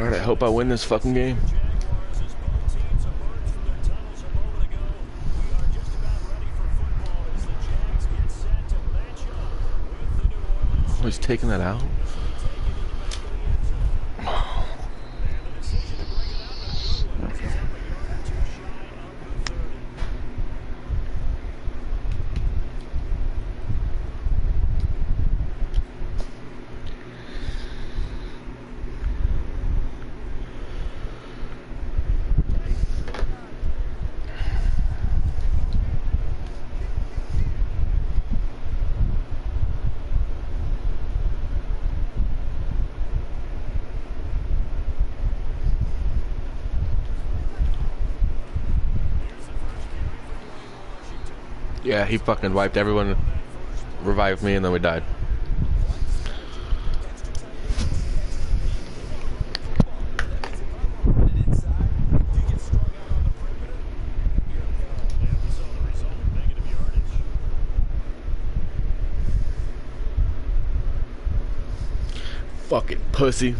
Alright, I hope I win this fucking game. Oh, he's taking that out? Yeah, he fucking wiped everyone, revived me, and then we died. Fucking pussy.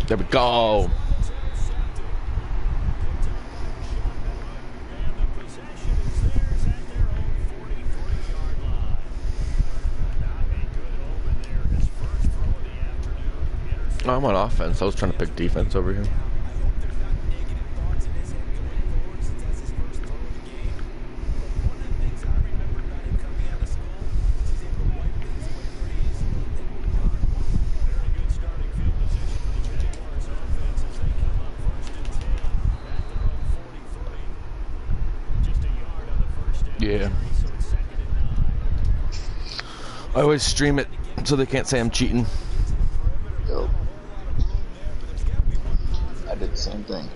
There we go. Oh, I'm on offense. I was trying to pick defense over here. Yeah. I always stream it so they can't say I'm cheating. Yo. I did the same thing.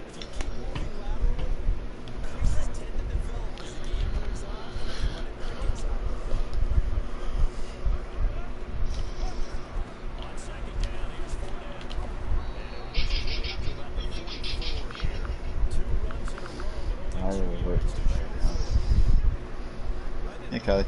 Hey, Kelly.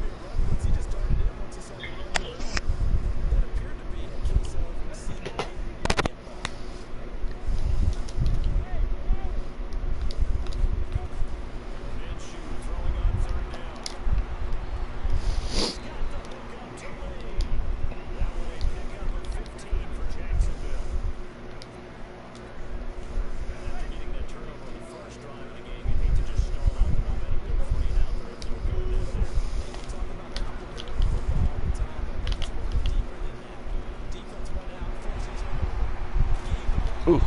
Ooh.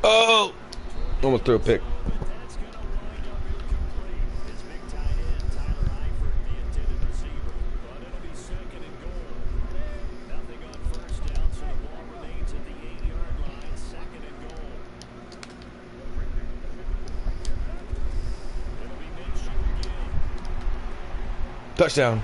Oh! Almost threw a pick. Touchdown.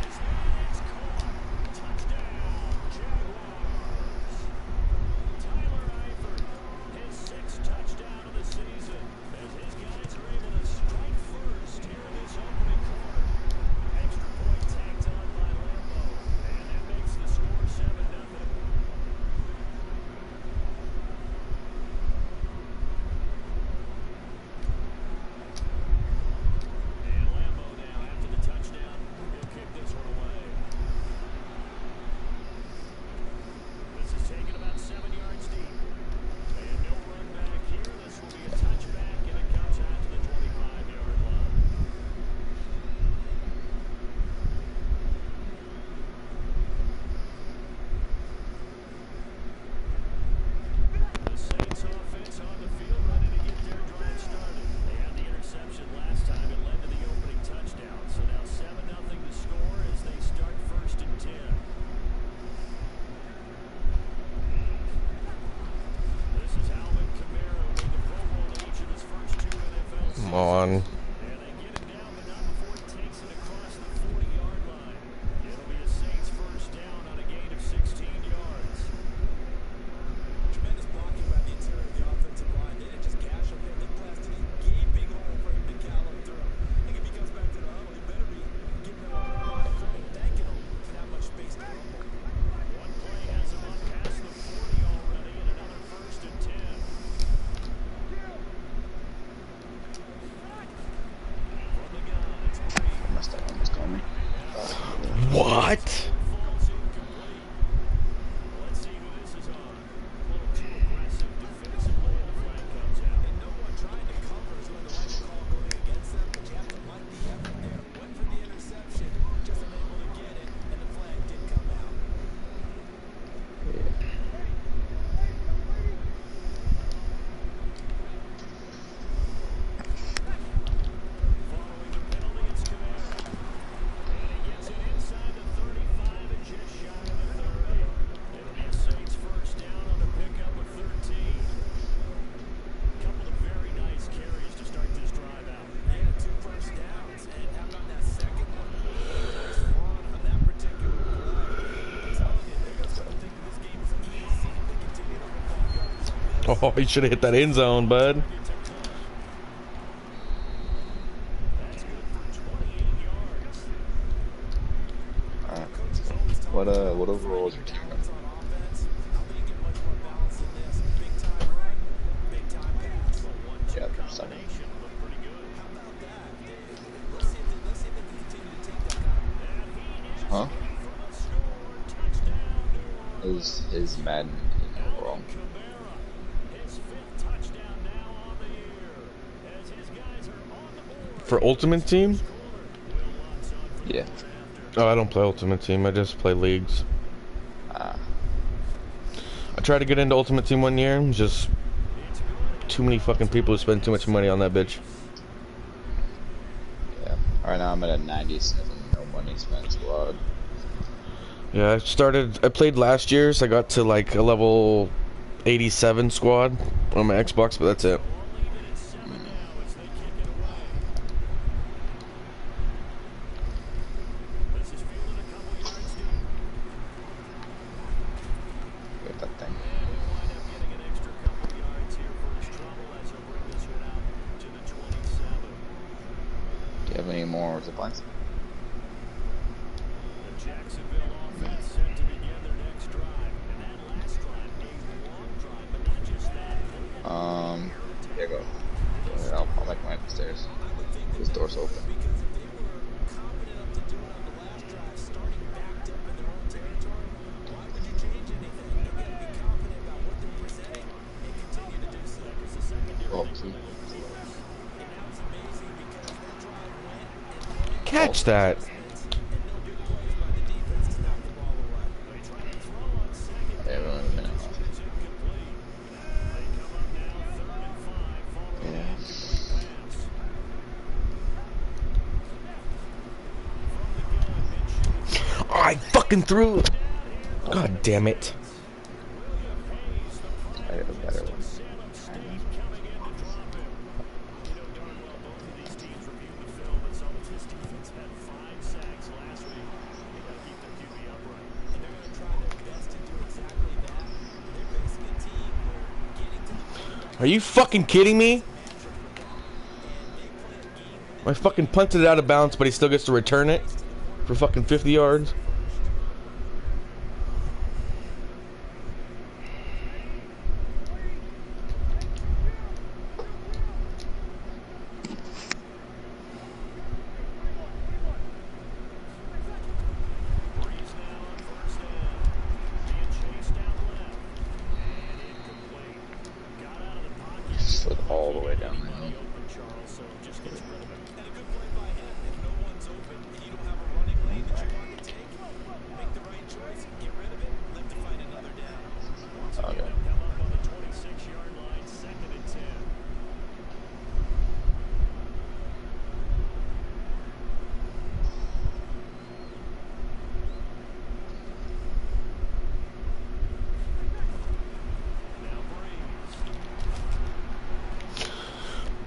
on. Must have almost got me. What? Oh, he should have hit that end zone, bud. What overall is your team? Yeah, for second. Huh? His Madden overall. For Ultimate Team? Yeah. Oh, I don't play Ultimate Team. I just play leagues. I tried to get into Ultimate Team one year. Just too many fucking people who spend too much money on that bitch. Yeah. Right now I'm at a 97 no money spent squad. Yeah, I played last year, so I got to like a level 87 squad on my Xbox, but that's it. Get that thing. Do you have any more zip lines? Here you go. I'll make my upstairs. This door's open. Oh, key. Catch that. Yeah, we're only a minute off. Yeah. I fucking threw it. God damn it. I got a better one. Are you fucking kidding me? I fucking punted it out of bounds, but he still gets to return it for fucking 50 yards. Slid all the way down the hill. Okay.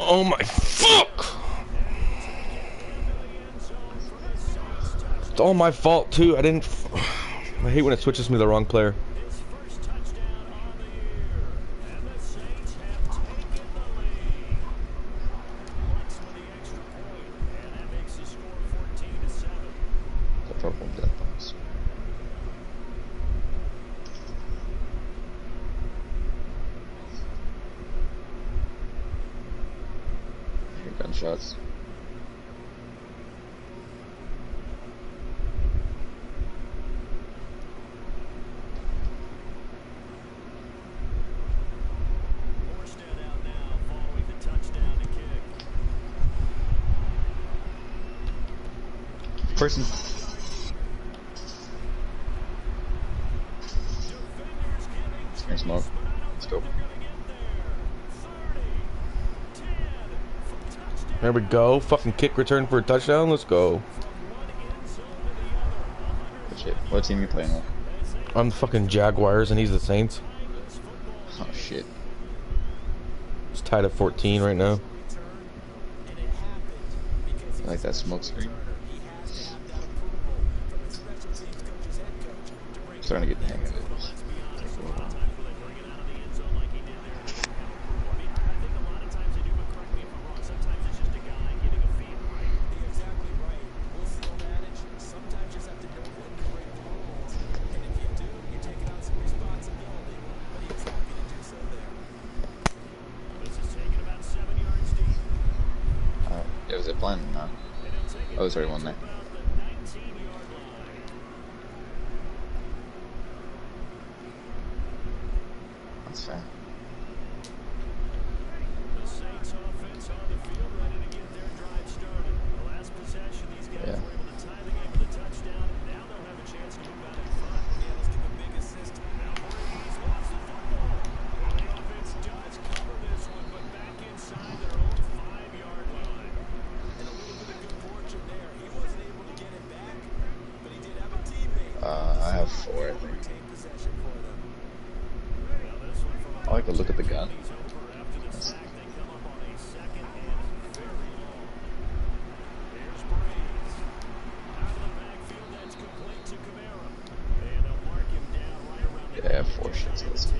Oh my fuck! It's all my fault too. I didn't. I hate when it switches me to the wrong player. The purple death box. Here, gunshots. Person. Here's smoke. Let's go. There we go. Fucking kick return for a touchdown. Let's go. Shit. What team you playing with? I'm the fucking Jaguars and he's the Saints. Oh shit. It's tied at 14 right now. I like that smoke screen. Starting to get the hang of it. Yeah, was it blind? No. Oh, there's already one there. That's fair. Yeah. I have 4, I think. I like to look at the gun. Yeah, I have 4 shits. Let's see.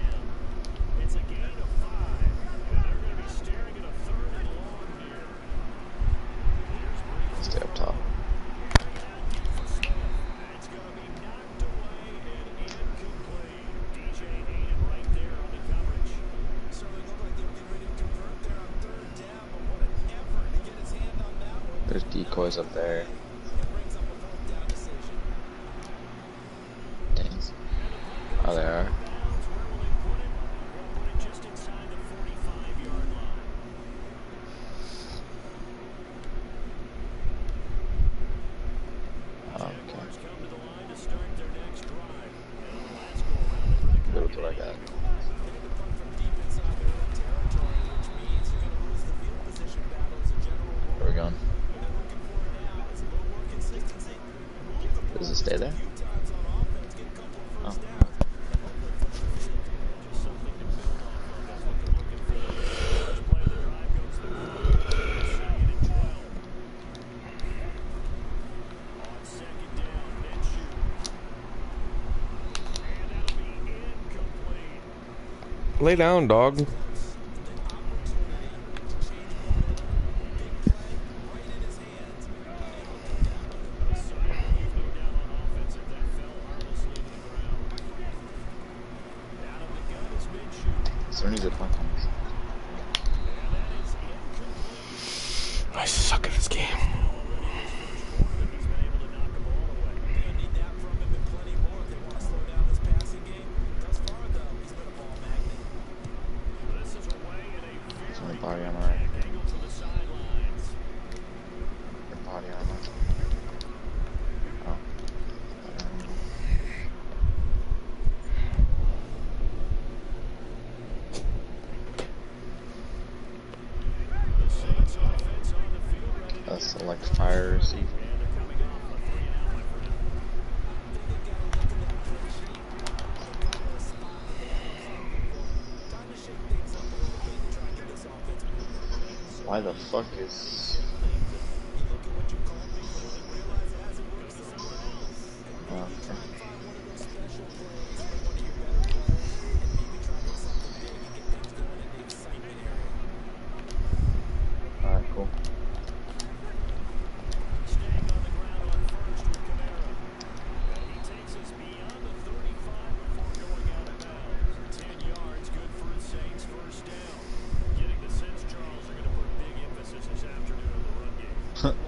Stay up top. There's decoys up there. Dang. Oh, they are. Okay. That's what I got. Where are we going? Does it stay there? Oh. Lay down, dog. Cerny's at punt. I suck at this game. There's only body armor, right? Body armor. Oh. Select fire receiver. Why the fuck is...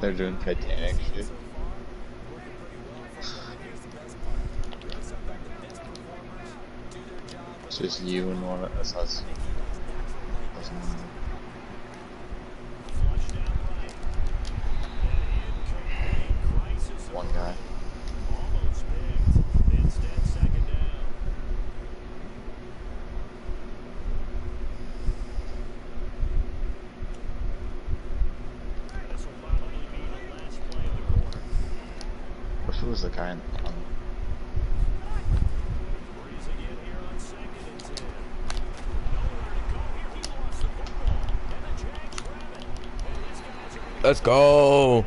They're doing Titanic shit. It's just you and one of us. One guy. Wish it was the guy in the tunnel. Let's go.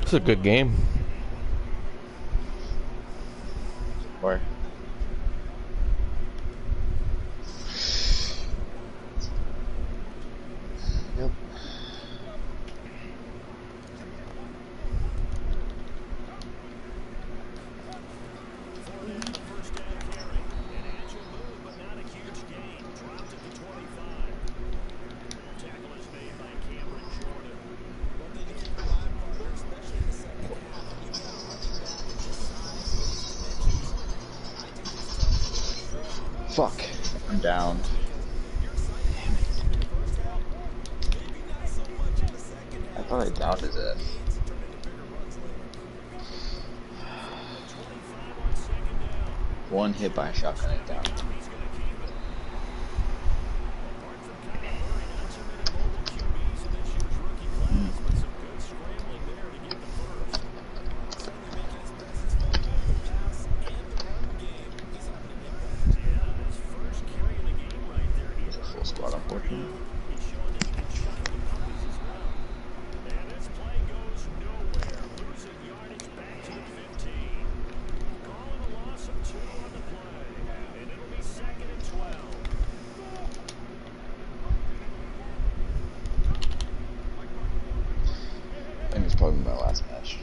It's a good game. Where? Yep. Fuck. I'm down. I thought I downed his ass. One hit by a shotgun and down. Full squad, unfortunately. I think it's probably my last match.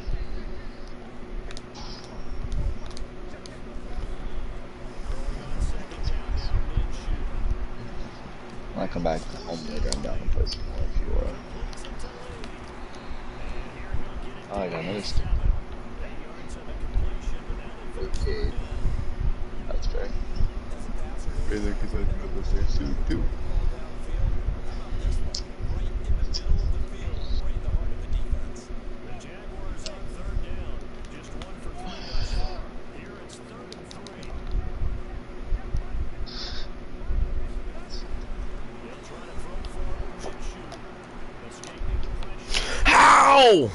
When I come back home later, I'm down to play some more if you are. Oh, I got another stick. Okay. That's fair. Really, because I know the same suit too. How?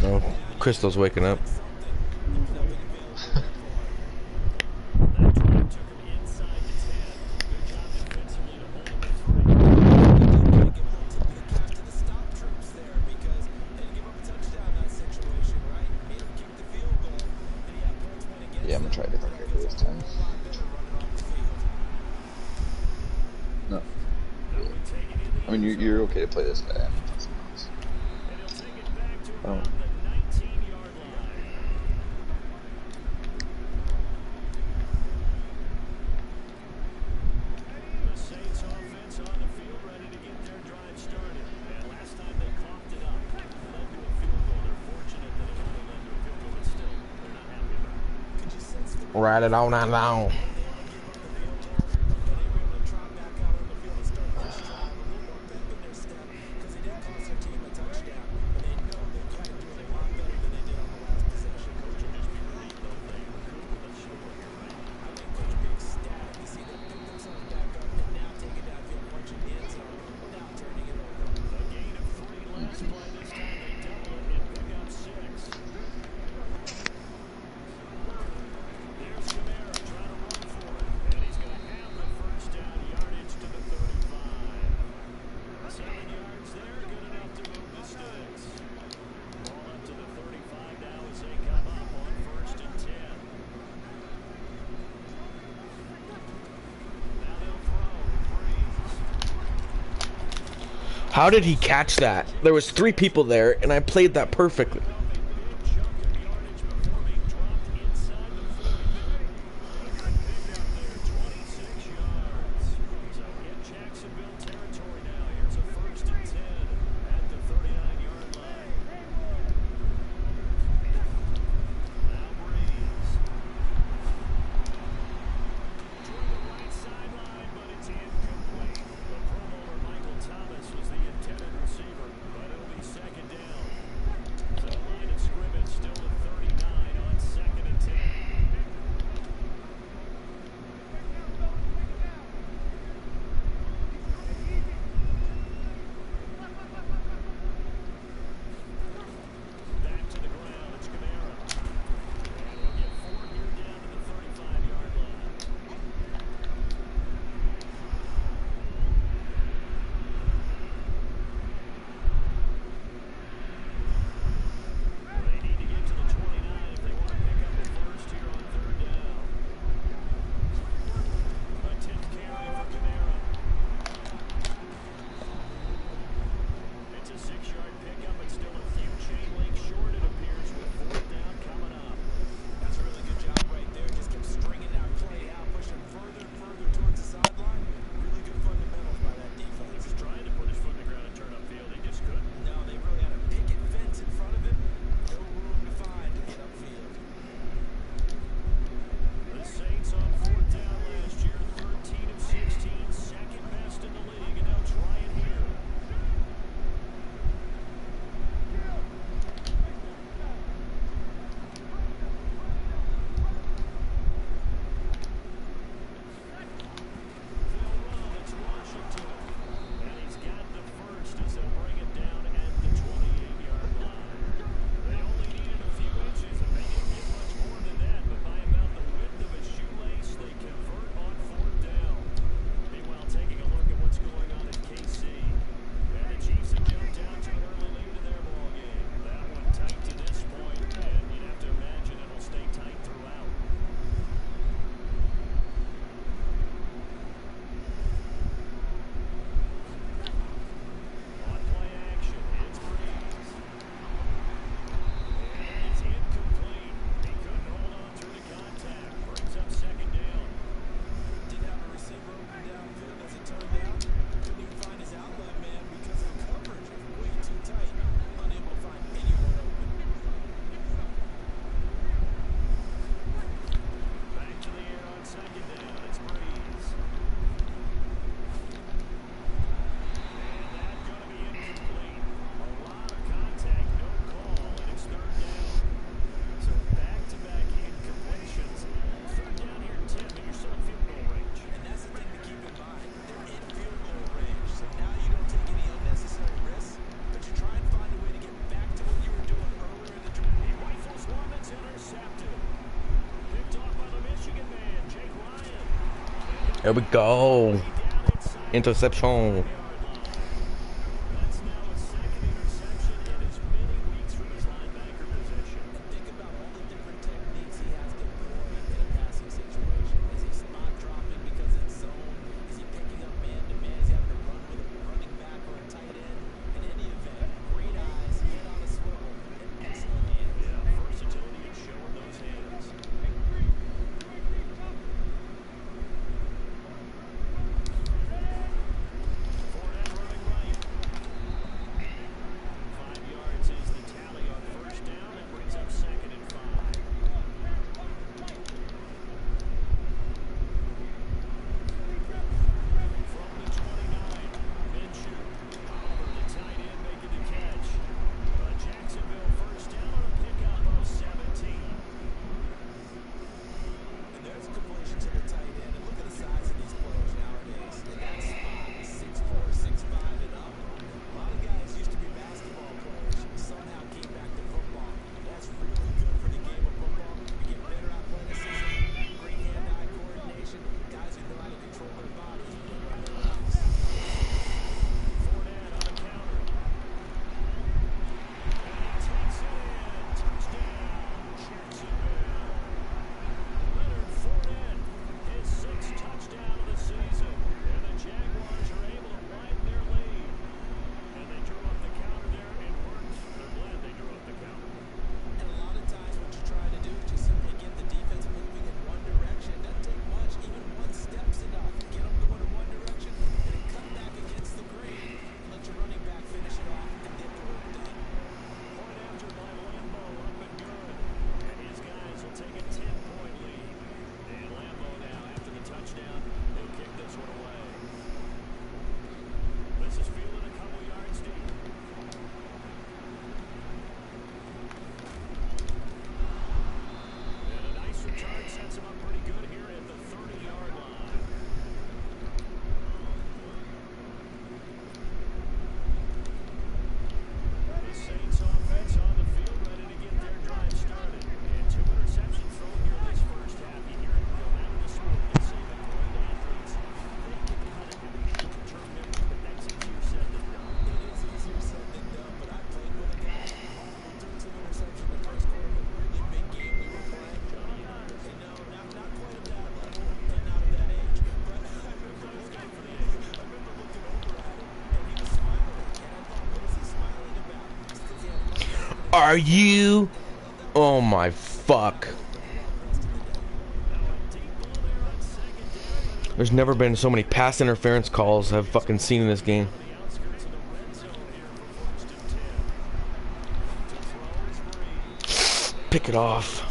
Oh, Crystal's waking up. Yeah, I'm gonna try a different character this time. No. I mean, you're okay to play this guy. I'm gonna play someone else. Oh. Ride it on and on. How did he catch that? There was 3 people there, and I played that perfectly. There we go. Interception. Are you? Oh my fuck. There's never been so many pass interference calls I've fucking seen in this game. Pick it off.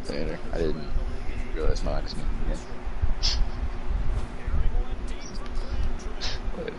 Later. I didn't realize my accident again. Later.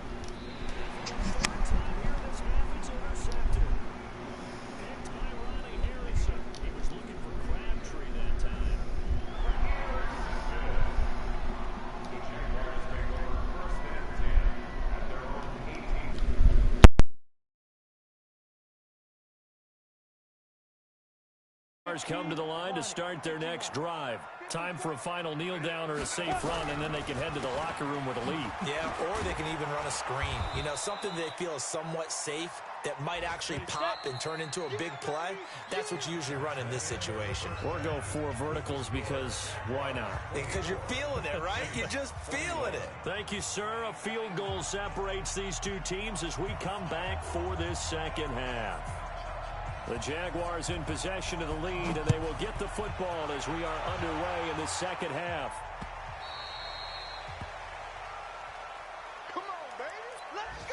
Come to the line to start their next drive. Time for a final kneel down or a safe run, and then they can head to the locker room with a lead. Yeah, or they can even run a screen. You know, something they feel is somewhat safe that might actually pop and turn into a big play. That's what you usually run in this situation. Or go 4 verticals because why not? Because you're feeling it, right? You're just feeling it. Thank you, sir. A field goal separates these two teams as we come back for this second half. The Jaguars in possession of the lead, and they will get the football as we are underway in the second half. Come on, baby. Let's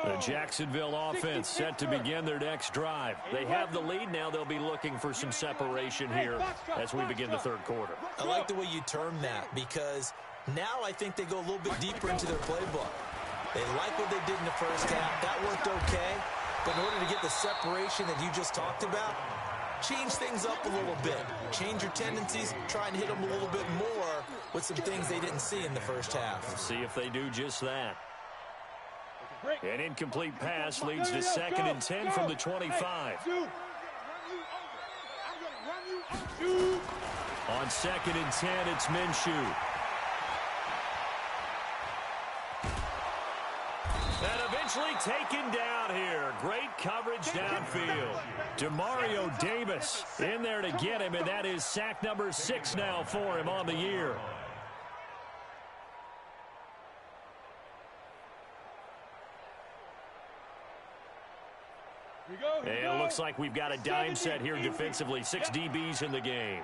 The Jacksonville offense set to begin their next drive. They have the lead now. They'll be looking for some separation here as we begin the third quarter. I like the way you term that because now I think they go a little bit deeper into their playbook. They like what they did in the first half. That worked okay. But in order to get the separation that you just talked about, change things up a little bit. Change your tendencies. Try and hit them a little bit more with some things they didn't see in the first half. Let's see if they do just that. An incomplete pass leads to 2nd and 10 from the 25. On 2nd and 10, it's Minshew. And eventually taken down here. Great coverage downfield. Demario Davis in there to get him, and that is sack number 6 now for him on the year. And it looks like we've got a dime set here defensively. 6 DBs in the game.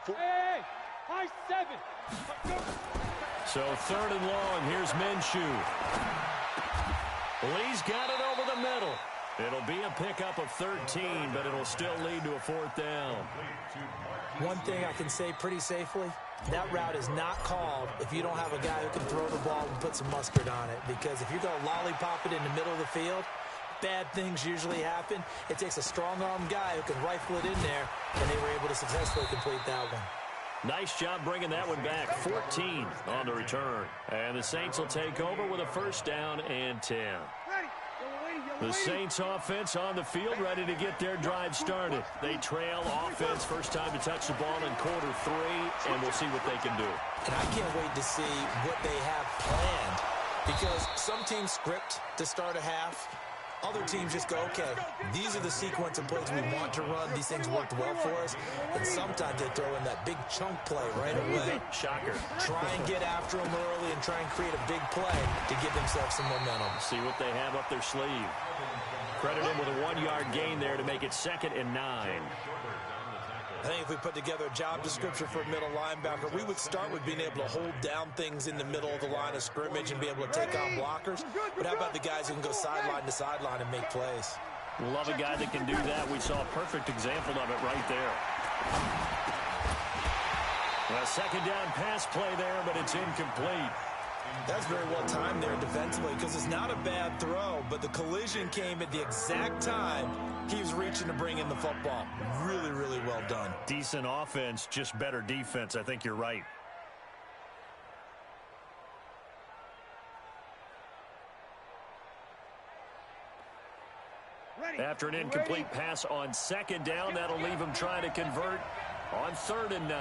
Hey, high 7. So 3rd and long. Here's Minshew. Lee's got it over the middle. It'll be a pickup of 13, but it'll still lead to a 4th down. One thing I can say pretty safely, that route is not called if you don't have a guy who can throw the ball and put some mustard on it. Because if you're going to lollipop it in the middle of the field, bad things usually happen. It takes a strong-armed guy who can rifle it in there, and they were able to successfully complete that one. Nice job bringing that one back. 14 on the return. And the Saints will take over with a 1st down and 10. The Saints offense on the field, ready to get their drive started. They trail offense, first time to touch the ball in quarter 3, and we'll see what they can do. And I can't wait to see what they have planned, because some teams script to start a half. Other teams just go, okay, these are the sequence of plays we want to run. These things worked well for us. And sometimes they throw in that big chunk play right away. Shocker. Try and get after them early and try and create a big play to give themselves some momentum. See what they have up their sleeve. Credit him with a 1-yard gain there to make it 2nd and 9. I think if we put together a job description for a middle linebacker, we would start with being able to hold down things in the middle of the line of scrimmage and be able to take on blockers. But how about the guys who can go sideline to sideline and make plays? Love a guy that can do that. We saw a perfect example of it right there. A 2nd down pass play there, but it's incomplete. That's very well timed there defensively because it's not a bad throw, but the collision came at the exact time he was reaching to bring in the football. Really, really well done. Decent offense, just better defense. I think you're right. After an incomplete pass on 2nd down, that'll leave him trying to convert on 3rd and 9.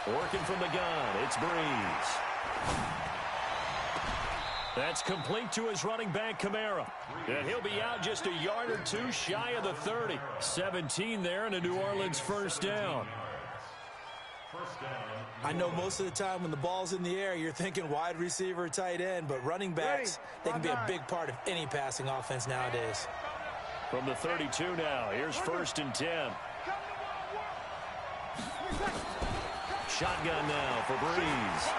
Working from the gun, it's Breeze. That's complete to his running back, Kamara. And he'll be out just a yard or 2 shy of the 30. 17 there and a New Orleans 1st down. I know most of the time when the ball's in the air, you're thinking wide receiver, tight end, but running backs, they can be a big part of any passing offense nowadays. From the 32 now, here's 1st and 10. Shotgun now for Breeze.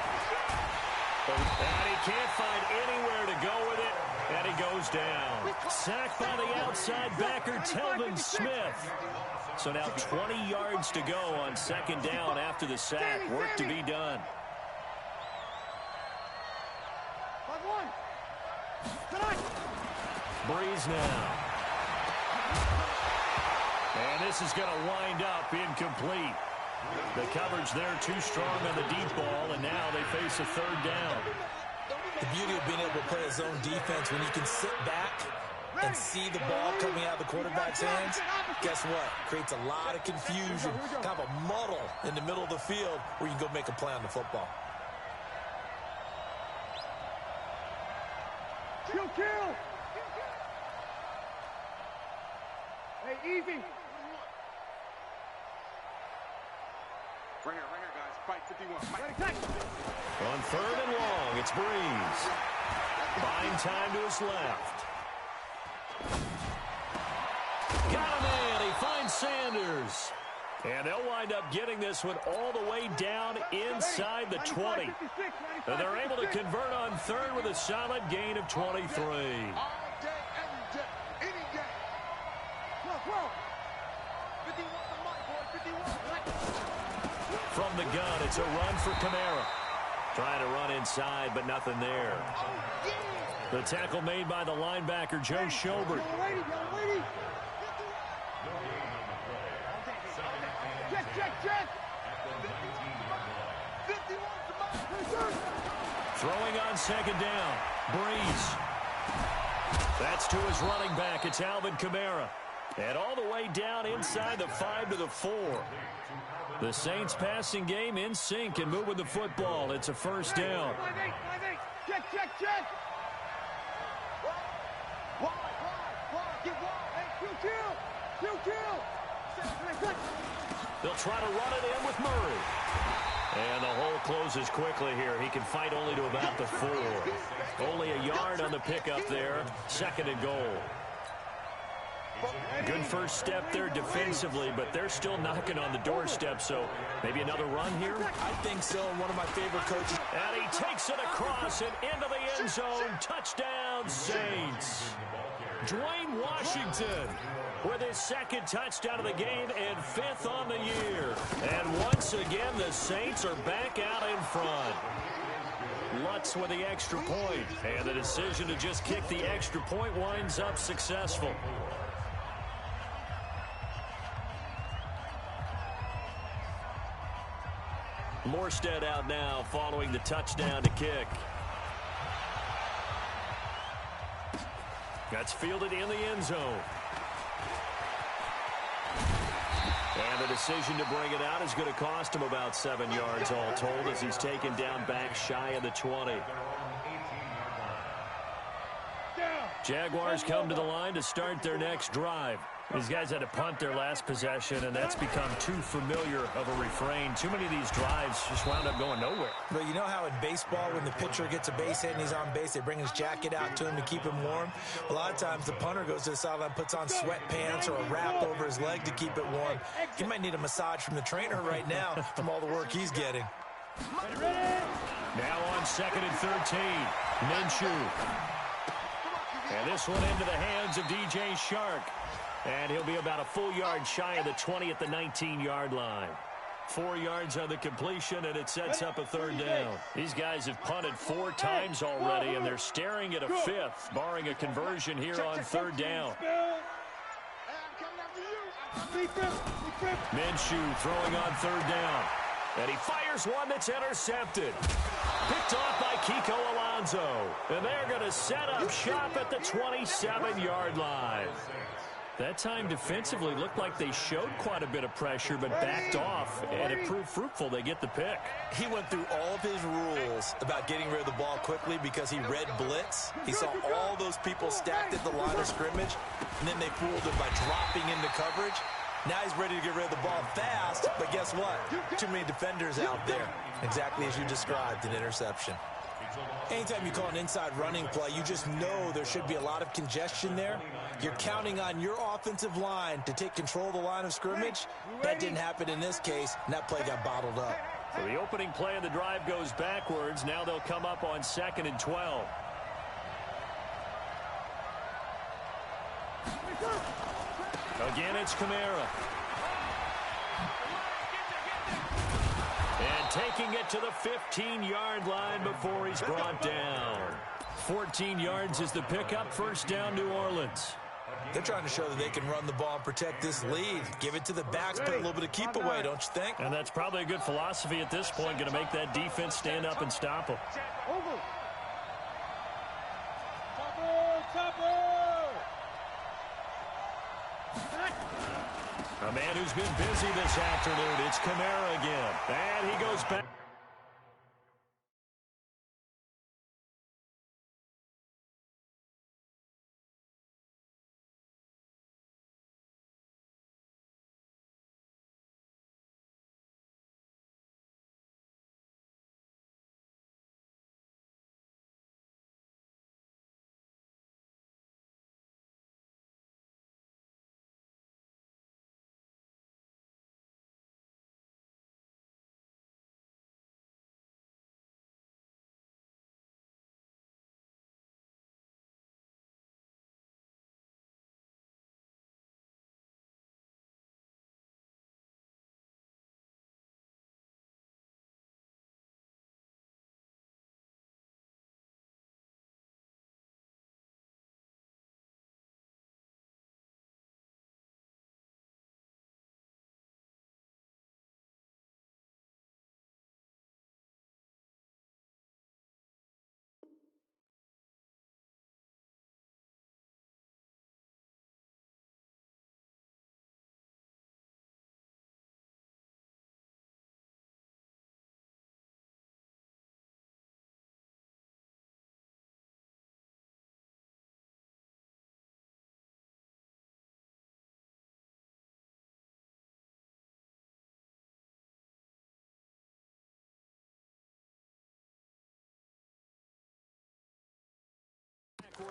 And he can't find anywhere to go with it, and he goes down. Sacked by the outside backer, Telvin Smith. So now 20 yards to go on 2nd down after the sack. Work to be done. Breeze now. And this is going to wind up incomplete. The coverage there too strong on the deep ball, and now they face a 3rd down. The beauty of being able to play a zone defense when you can sit back and see the ball coming out of the quarterback's hands, guess what? Creates a lot of confusion, kind of a muddle in the middle of the field where you can go make a play on the football. Kill! Hey, easy! Right here, guys. Fight 51. Fight. On 3rd and long, it's Breeze. Buying time to his left. Got him in. He finds Sanders. And they'll wind up getting this one all the way down inside the 20. And they're able to convert on third with a solid gain of 23. From the gun, it's a run for Kamara. Trying to run inside, but nothing there. The tackle made by the linebacker, Joe Schobert. Throwing on second down. Breeze. That's to his running back. It's Alvin Kamara. And all the way down inside the 5 to the 4. The Saints passing game in sync and moving the football. It's a first down. Check. They'll try to run it in with Murray. And the hole closes quickly here. He can fight only to about the 4. Only a yard on the pickup there. Second and goal. Good first step there defensively, but they're still knocking on the doorstep, so maybe another run here? I think so. One of my favorite coaches. And he takes it across and into the end zone. Touchdown, Saints. Dwayne Washington with his second touchdown of the game and 5th on the year. And once again, the Saints are back out in front. Lutz with the extra point, and the decision to just kick the extra point winds up successful. Morstead out now following the touchdown to kick. That's fielded in the end zone. And the decision to bring it out is going to cost him about 7 yards all told as he's taken down back shy of the 20. Jaguars come to the line to start their next drive. These guys had to punt their last possession, and that's become too familiar of a refrain. Too many of these drives just wound up going nowhere. But you know how in baseball, when the pitcher gets a base hit and he's on base, they bring his jacket out to him to keep him warm? A lot of times the punter goes to the sideline, puts on sweatpants or a wrap over his leg to keep it warm. He might need a massage from the trainer right now from all the work he's getting. Now on 2nd and 13, Minshew. And this one into the hands of DJ Shark. And he'll be about a full yard shy of the 20 at the 19-yard line. 4 yards on the completion, and it sets up a third down. These guys have punted 4 times already, and they're staring at a 5th, barring a conversion here on third down. Minshew throwing on third down. And he fires one that's intercepted. Picked off by Kiko Alonso. And they're going to set up shop at the 27-yard line. That time defensively looked like they showed quite a bit of pressure but backed off, and it proved fruitful. They get the pick. He went through all of his rules about getting rid of the ball quickly because he read blitz. He saw all those people stacked at the line of scrimmage, and then they fooled him by dropping into coverage. Now he's ready to get rid of the ball fast, but guess what? Too many defenders out there. Exactly as you described, an interception. Anytime you call an inside running play, you just know there should be a lot of congestion there. You're counting on your offensive line to take control of the line of scrimmage. That didn't happen in this case, and that play got bottled up. So the opening play of the drive goes backwards. Now they'll come up on 2nd and 12. Again, it's Kamara. And taking it to the 15-yard line before he's brought down. 14 yards is the pickup. First down, New Orleans. They're trying to show that they can run the ball and protect this lead. Give it to the backs, put a little bit of keep away, don't you think? And that's probably a good philosophy at this point, going to make that defense stand up and stop them. A man who's been busy this afternoon, it's Kamara again. And he goes back.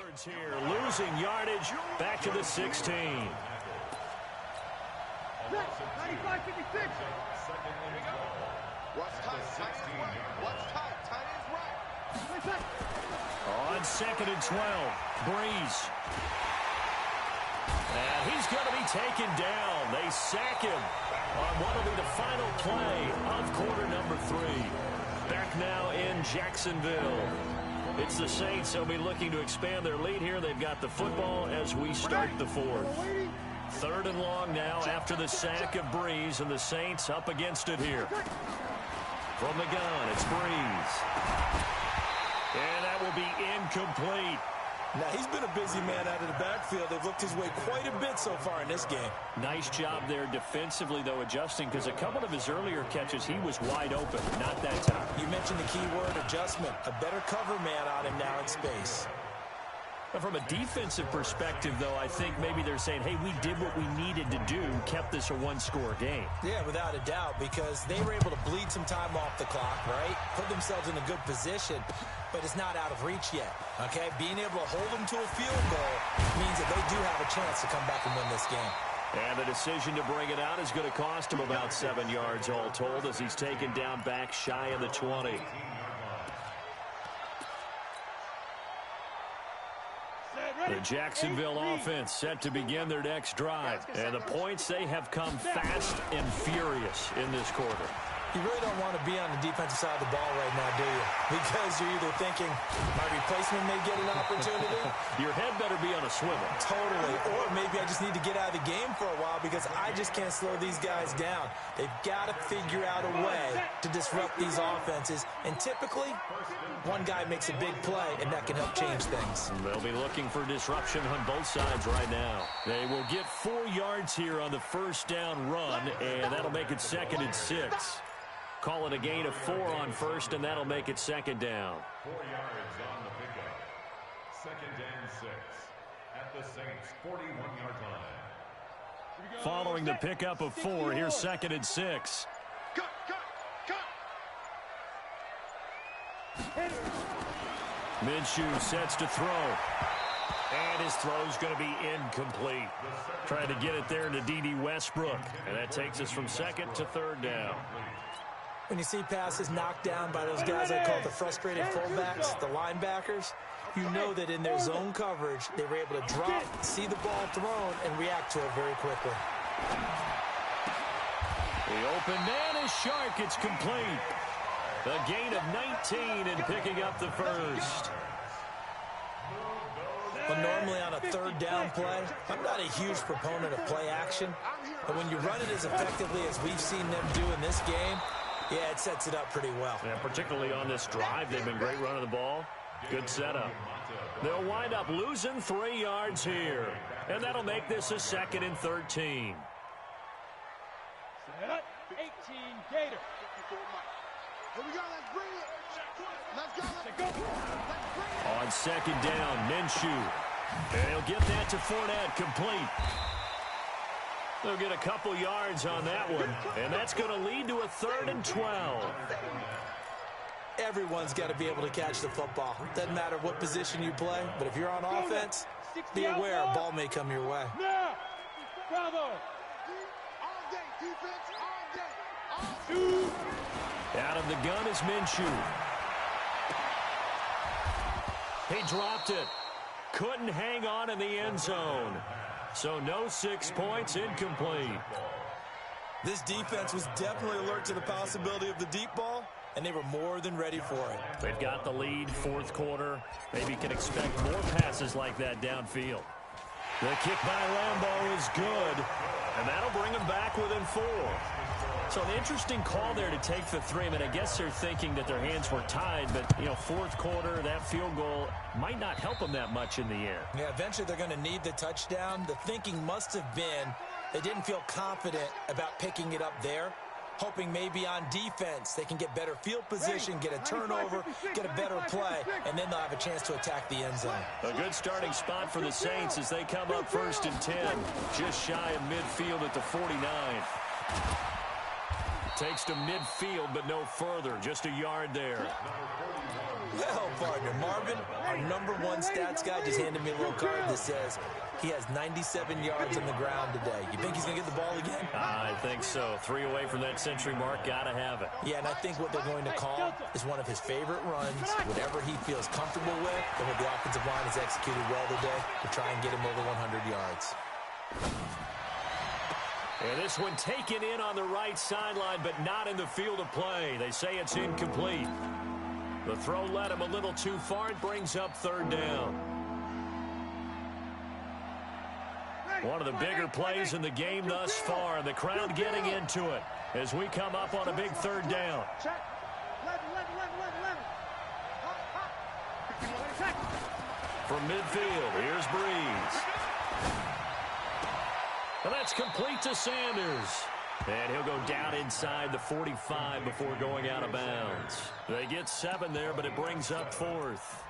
afterwards here. Losing yardage back to the 16. 95-56. What's tight? Tight is right. What's tight? Tight is right. On 2nd and 12, Breeze. And he's going to be taken down. They sack him on what will be the final play of quarter number 3. Back now in Jacksonville. It's the Saints. They'll be looking to expand their lead here. They've got the football as we start the 4th. 3rd and long now after the sack of Breeze, and the Saints up against it here. From the gun, it's Breeze. And that will be incomplete. Now, he's been a busy man out of the backfield. They've looked his way quite a bit so far in this game. Nice job there defensively, though, adjusting, because a couple of his earlier catches, he was wide open. Not that time. You mentioned the key word, adjustment. A better cover man on him now in space. But from a defensive perspective, though, I think maybe they're saying, hey, we did what we needed to do, kept this a one-score game. Yeah, without a doubt, because they were able to bleed some time off the clock, right? Put themselves in a good position, but it's not out of reach yet, okay? Being able to hold them to a field goal means that they do have a chance to come back and win this game. And the decision to bring it out is going to cost him about 7 yards all told, as he's taken down back shy of the 20. The Jacksonville offense set to begin their next drive. And the points, they have come fast and furious in this quarter. You really don't want to be on the defensive side of the ball right now, do you? Because you're either thinking, my replacement may get an opportunity. Your head better be on a swivel. Totally. Or maybe I just need to get out of the game for a while because I just can't slow these guys down. They've got to figure out a way to disrupt these offenses. And typically, one guy makes a big play, and that can help change things. They'll be looking for disruption on both sides right now. They will get 4 yards here on the first down run, and that'll make it 2nd and 6. Call it a gain of 4 on first, and that'll make it 2nd down. 4 yards on the pickup. 2nd and 6 at the Saints' 41-yard line. Following the pickup of 4, here's 2nd and 6. Cut, cut, cut. Minshew sets to throw. And his throw's going to be incomplete. Trying to get it there to D.D. Westbrook. And that takes us from 2nd to 3rd down. When you see passes knocked down by those guys I call the frustrated fullbacks, the linebackers, you know that in their zone coverage, they were able to drop, see the ball thrown, and react to it very quickly. The open man is Shark. It's complete. A gain of 19 and picking up the first. Well, normally on a 3rd down play, I'm not a huge proponent of play action, but when you run it as effectively as we've seen them do in this game, yeah, it sets it up pretty well. Yeah, particularly on this drive, they've been great running the ball. Good setup. They'll wind up losing 3 yards here, and that'll make this a 2nd and 13. 18 Gator. Here we go. Let's bring it. Let's go. Let's go. Let's bring it. On 2nd down, Minshew. And he'll get that to Fournette, complete. They'll get a couple yards on that one, and that's going to lead to a 3rd and 12. Everyone's got to be able to catch the football. Doesn't matter what position you play, but if you're on offense, be aware a ball may come your way. Now, bravo. All day, defense. All day. All day. Out of the gun is Minshew. He dropped it. Couldn't hang on in the end zone. So no 6 points, incomplete. This defense was definitely alert to the possibility of the deep ball, and they were more than ready for it. They've got the lead, 4th quarter. Maybe can expect more passes like that downfield. The kick by Lambeau is good, and that'll bring them back within 4. So an interesting call there to take the 3. I mean, I guess they're thinking that their hands were tied, but, 4th quarter, that field goal might not help them that much in the air. Yeah, eventually they're going to need the touchdown. The thinking must have been they didn't feel confident about picking it up there, hoping maybe on defense they can get better field position, get a turnover, get a better play, and then they'll have a chance to attack the end zone. A good starting spot for the Saints as they come up 1st and 10, just shy of midfield at the 49. Takes to midfield, but no further. Just a yard there. Well, partner, Marvin, our number one stats guy, just handed me a little card that says he has 97 yards on the ground today. You think he's going to get the ball again? I think so. 3 away from that century mark. Got to have it. Yeah, and I think what they're going to call is one of his favorite runs, whatever he feels comfortable with, and what the offensive line has executed well today to try and get him over 100 yards. And this one taken in on the right sideline, but not in the field of play. They say it's incomplete. The throw led him a little too far. It brings up 3rd down. One of the bigger plays in the game thus far, and the crowd getting into it as we come up on a big 3rd down. From midfield, here's Breeze. And that's complete to Sanders. And he'll go down inside the 45 before going out of bounds. They get 7 there, but it brings up 4th.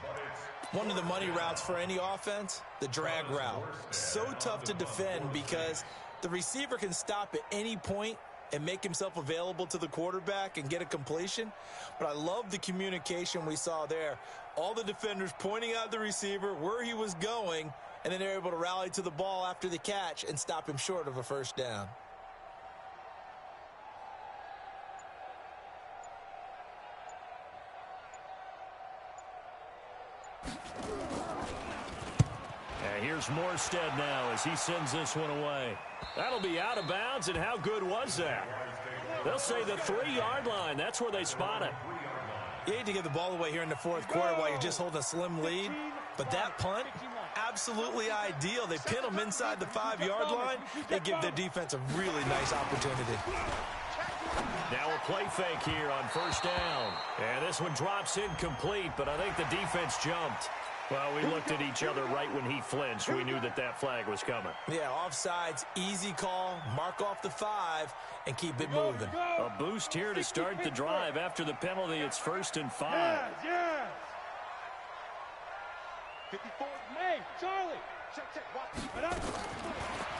One of the money routes for any offense, the drag route. So tough to defend because the receiver can stop at any point and make himself available to the quarterback and get a completion. But I love the communication we saw there. All the defenders pointing out the receiver, where he was going, and then they're able to rally to the ball after the catch and stop him short of a 1st down. Here's Morstead now as he sends this one away. That'll be out of bounds, and how good was that? They'll say the 3-yard line. That's where they spot it. You hate to give the ball away here in the 4th quarter while you're just holding a slim lead, but that punt, absolutely ideal. They pin them inside the 5-yard line. They give their defense a really nice opportunity. Now a play fake here on 1st down. And this one drops incomplete, but I think the defense jumped. Well, we looked at each other right when he flinched. We knew that that flag was coming. Yeah, offsides, easy call, mark off the 5, and keep it moving. A boost here to start the drive. After the penalty, it's 1st and 5. Yes. 54. Hey, Charlie. Check. Watch.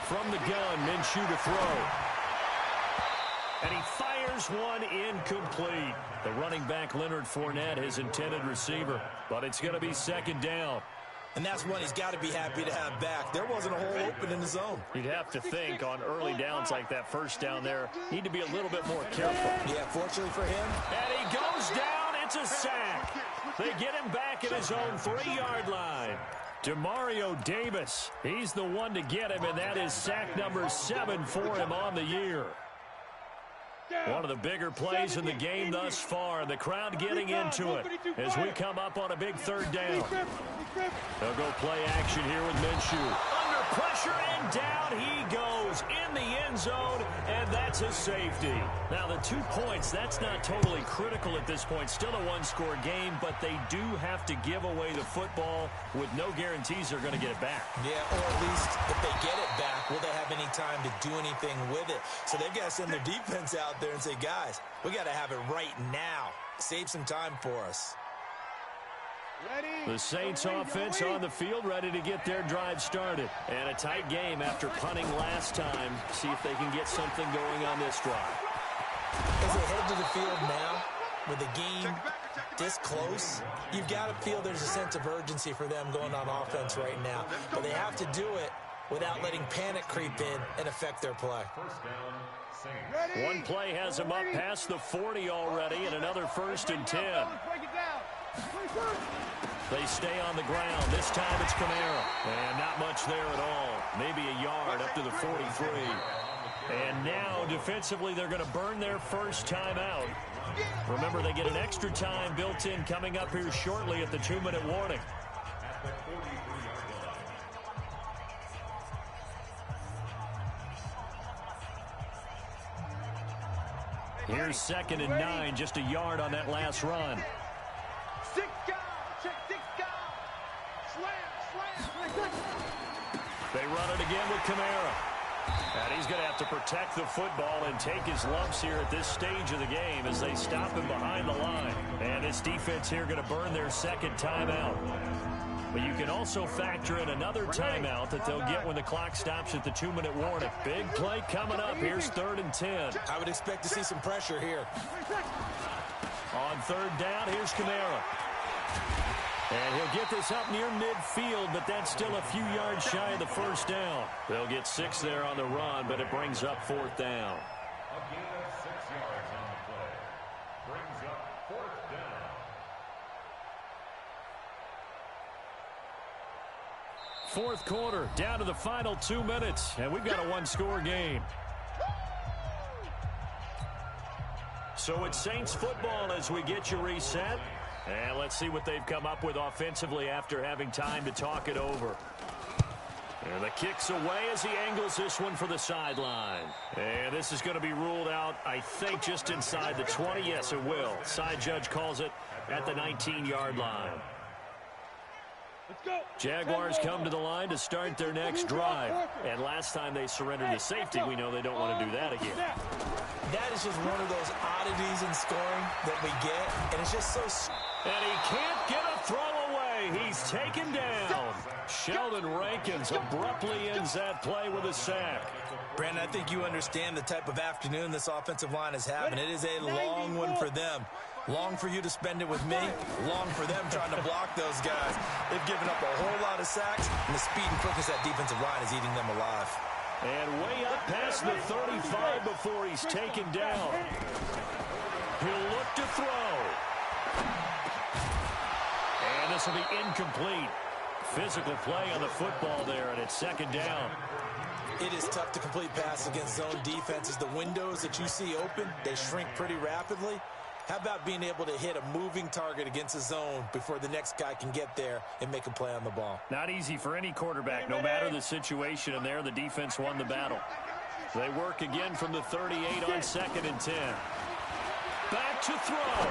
From the gun, Minshew to throw. And he fires one incomplete. The running back, Leonard Fournette, his intended receiver. But it's going to be 2nd down. And that's one he's got to be happy to have back. There wasn't a hole open in the zone. You'd have to think on early downs like that 1st down there, need to be a little bit more careful. Yeah, fortunately for him. And he goes down. It's a sack. They get him back at his own 3-yard line. Demario Davis, he's the one to get him, and that is sack number 7 for him on the year. One of the bigger plays in the game thus far. The crowd getting into it as we come up on a big 3rd down. They'll go play action here with Minshew. Under pressure, and down he goes in the end zone, and that's a safety. Now, the 2 points, that's not totally critical at this point. Still a 1-score game, but they do have to give away the football with no guarantees they're going to get it back. Yeah, or at least if they get it back, will they have any time to do anything with it? So they've got to send their defense out there and say, guys, we got to have it right now. Save some time for us. The Saints offense on the field, ready to get their drive started. And a tight game after punting last time. See if they can get something going on this drive. As they head to the field now, with the game this close, you've got to feel there's a sense of urgency for them going on offense right now. But they have to do it without letting panic creep in and affect their play. One play has them up past the 40 already, and another 1st and 10. They stay on the ground. This time it's Kamara. And not much there at all. Maybe a yard up to the 43. And now, defensively, they're going to burn their first timeout. Remember, they get an extra time built in coming up here shortly at the 2-minute warning. Here's 2nd and 9, just a yard on that last run. 6 guys. Check 6 guys. Slam. They run it again with Kamara. And he's going to have to protect the football and take his lumps here at this stage of the game as they stop him behind the line. And this defense here going to burn their 2nd timeout. But you can also factor in another timeout that they'll get when the clock stops at the 2-minute warning. Big play coming up. Here's 3rd and 10. I would expect to see some pressure here. On 3rd down, here's Kamara. And he'll get this up near midfield, but that's still a few yards shy of the 1st down. They'll get 6 there on the run, but it brings up 4th down. A gain of 6 yards on the play. Brings up 4th down. 4th quarter, down to the final 2 minutes, and we've got a 1-score game. So it's Saints football as we get you reset. And let's see what they've come up with offensively after having time to talk it over. And the kick's away as he angles this one for the sideline. And this is going to be ruled out, I think, just inside the 20. Yes, it will. Side judge calls it at the 19-yard line. Jaguars come to the line to start their next drive. And last time they surrendered to safety, we know they don't want to do that again. That is just one of those oddities in scoring that we get, and it's just so... And he can't get a throw away. He's taken down. Sheldon Rankins abruptly ends that play with a sack. Brandon, I think you understand the type of afternoon this offensive line is having. It is a long one for them. Long for you to spend it with me. Long for them trying to block those guys. They've given up a whole lot of sacks, and the speed and quickness of that defensive line is eating them alive. And way up past the 35 before he's taken down. He'll look to throw. And this will be incomplete. Physical play on the football there, and it's 2nd down. It is tough to complete pass against zone defenses. The windows that you see open, they shrink pretty rapidly. How about being able to hit a moving target against a zone before the next guy can get there and make a play on the ball? Not easy for any quarterback, no matter the situation, and there the defense won the battle. They work again from the 38 on 2nd and 10. Back to throw.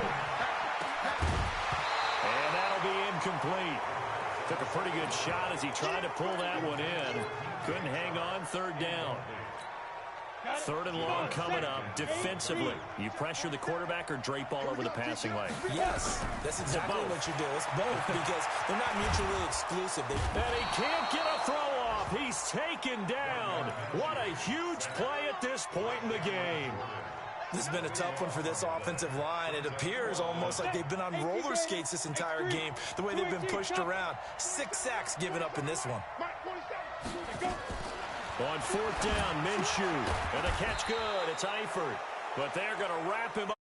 And that'll be incomplete. Took a pretty good shot as he tried to pull that one in. Couldn't hang on. 3rd down. 3rd and long coming up. Defensively, you pressure the quarterback or drape all over the passing lane? Yes, that's exactly what you do. It's both because they're not mutually exclusive. And he can't get a throw off. He's taken down. What a huge play at this point in the game. This has been a tough one for this offensive line. It appears almost like they've been on roller skates this entire game, the way they've been pushed around. 6 sacks given up in this one. On 4th down, Minshew. And the catch good. It's Eifert. But they're going to wrap him up.